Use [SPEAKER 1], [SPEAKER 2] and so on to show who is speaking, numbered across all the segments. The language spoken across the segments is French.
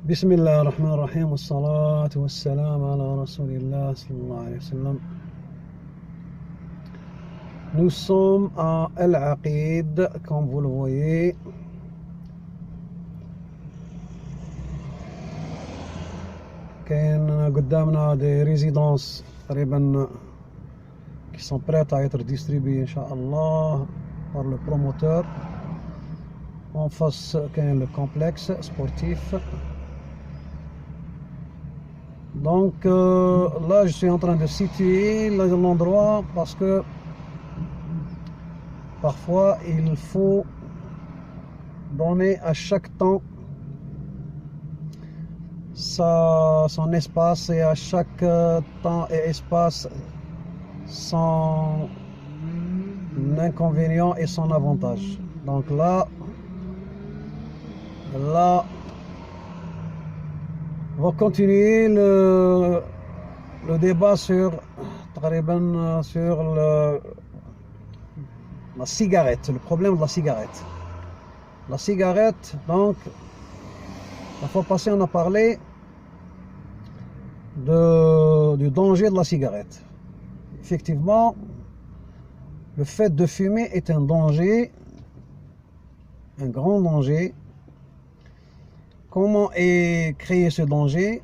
[SPEAKER 1] بسم الله الرحمن الرحيم والصلاة والسلام على رسول الله صلى الله عليه وسلم. Nous sommes à El Aqid, comme vous le voyez. كاين قدامنا des résidences تقريبا qui sont prêtes à être distribuées Inch'Allah par le promoteur. En face كاين le complexe sportif. Donc là je suis en train de situer l'endroit parce que parfois il faut donner à chaque temps son espace et à chaque temps et espace son inconvénient et son avantage. Donc là on va continuer le débat sur la cigarette, le problème de la cigarette. La cigarette, donc, la fois passée, on a parlé du danger de la cigarette. Effectivement, le fait de fumer est un danger, un grand danger. Comment est créé ce danger?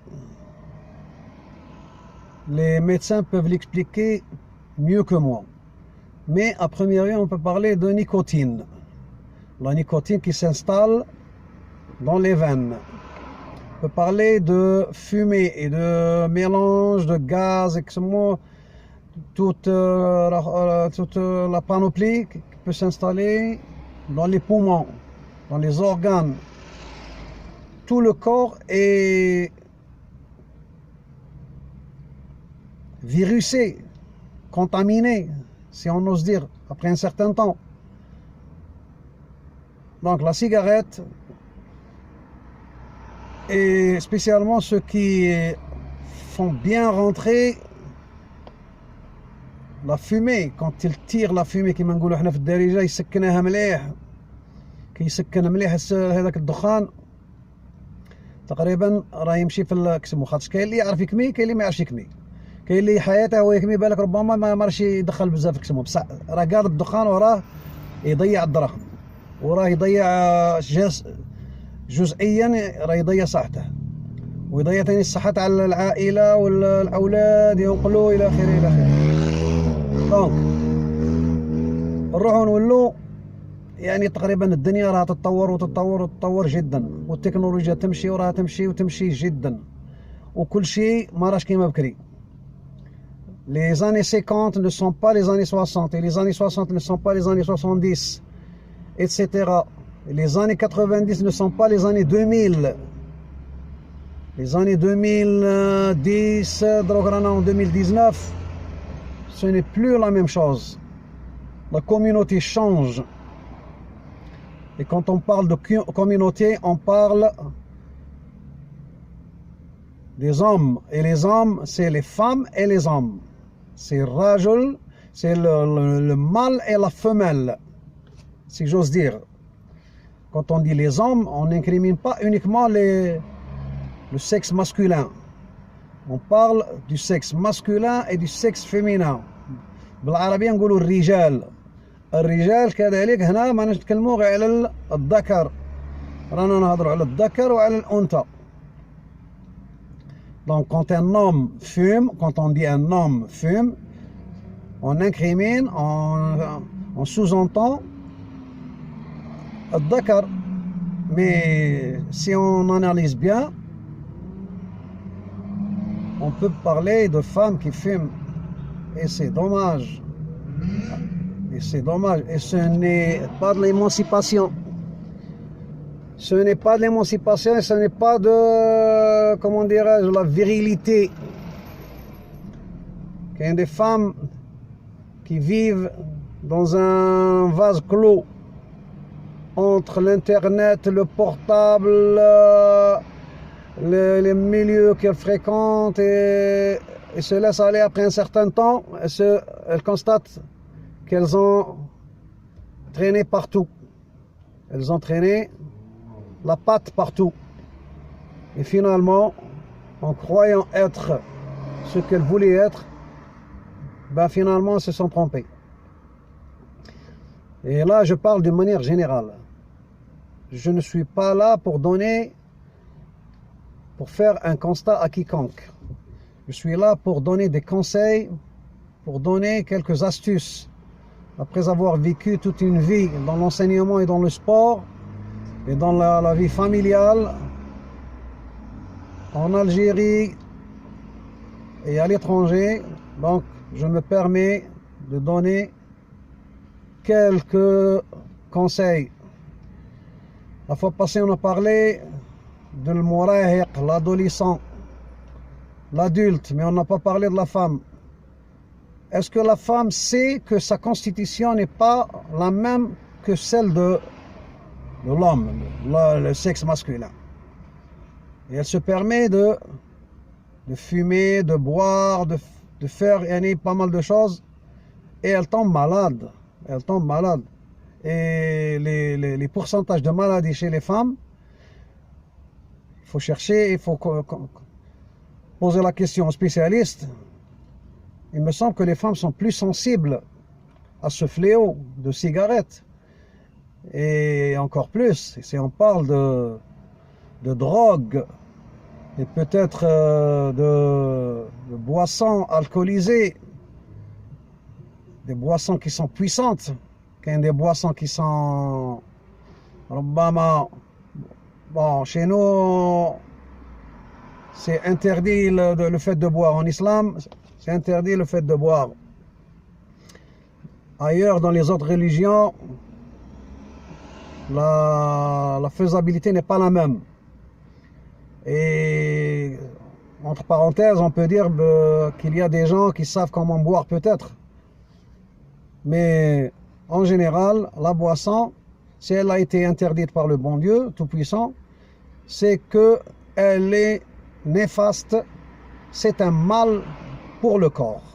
[SPEAKER 1] Les médecins peuvent l'expliquer mieux que moi. Mais à première vue, on peut parler de nicotine. La nicotine qui s'installe dans les veines. On peut parler de fumée et de mélange de gaz, etc. Toute la panoplie qui peut s'installer dans les poumons, dans les organes. Tout le corps est virusé, contaminé, si on ose dire, après un certain temps. Donc la cigarette, et spécialement ceux qui font bien rentrer la fumée, quand ils tirent la fumée كما نقولوا احنا في الدارجة يسكنها مليح، كي يسكن مليح هذاك الدخان تقريبا راه يمشي في الكسمو. خاطش كاين اللي يعرف يكمي، كاين اللي ما يعرفش يكمي، كاين اللي حياته هو يكمي بالك ربما ما راهش يدخل بزاف في الكسمو، بصح راه قاعد الدخان وراه يضيع الدراهم، وراه يضيع جزئيا راه يضيع صحته، ويضيع ثاني الصحة على العائلة والأولاد ينقلوا إلى آخره إلى آخره. دونك نروحو نولو يعني تقريبا الدنيا راها تتطور وتتطور وتتطور جدا، والتكنولوجيا تمشي وراها تمشي وتمشي جدا، وكل شيء ما راش كيما بكري. Les années 50 ne sont pas les années 60 et les années 60 ne sont pas les années 70, etc. Et les années 90 ne sont pas les années 2000. Les années 2010, en 2019, ce n'est plus la même chose. La communauté change. Et quand on parle de communauté, on parle des hommes. Et les hommes, c'est les femmes et les hommes. C'est rajul, c'est le mâle et la femelle, si j'ose dire. Quand on dit les hommes, on n'incrimine pas uniquement le sexe masculin. On parle du sexe masculin et du sexe féminin. بالعربية نقولوا الرجال. الرجال كذلك هنا ما نتكلموا غير على الذكر، رانا نهضروا على الذكر وعلى الأنثى. Donc quand un homme fume, quand on dit un homme fume, on incrimine, on sous-entend الذكر. Mais si on analyse bien, on peut parler de femmes qui fument, et c'est dommage. Et c'est dommage. Et ce n'est pas de l'émancipation. Ce n'est pas de l'émancipation et ce n'est pas de, comment dirais-je, la virilité. Il y a des femmes qui vivent dans un vase clos entre l'internet, le portable, les milieux qu'elles fréquentent et se laissent aller. Après un certain temps, elles constatent qu'elles ont traîné partout. Elles ont traîné la patte partout. Et finalement, en croyant être ce qu'elles voulaient être, ben finalement, elles se sont trompées. Et là, je parle d'une manière générale. Je ne suis pas là pour faire un constat à quiconque. Je suis là pour donner des conseils, pour donner quelques astuces. Après avoir vécu toute une vie dans l'enseignement et dans le sport, et dans la vie familiale, en Algérie et à l'étranger, donc je me permets de donner quelques conseils. La fois passée, on a parlé de l'mourahiq, l'adolescent, l'adulte, mais on n'a pas parlé de la femme. Est-ce que la femme sait que sa constitution n'est pas la même que celle de l'homme, le sexe masculin? Et elle se permet de fumer, de boire, de faire pas mal de choses, et elle tombe malade. Elle tombe malade. Et les pourcentages de maladies chez les femmes, il faut chercher, il faut poser la question aux spécialistes. Il me semble que les femmes sont plus sensibles à ce fléau de cigarettes. Et encore plus, si on parle de drogue, et peut-être de boissons alcoolisées, des boissons qui sont puissantes, des boissons qui sont... Bon, chez nous, c'est interdit le fait de boire. En islam, c'est interdit le fait de boire. Ailleurs, dans les autres religions, la faisabilité n'est pas la même. Et entre parenthèses, on peut dire qu'il y a des gens qui savent comment boire peut-être. Mais en général, la boisson, si elle a été interdite par le bon Dieu Tout-Puissant, c'est qu'elle est néfaste, c'est un mal pour le corps.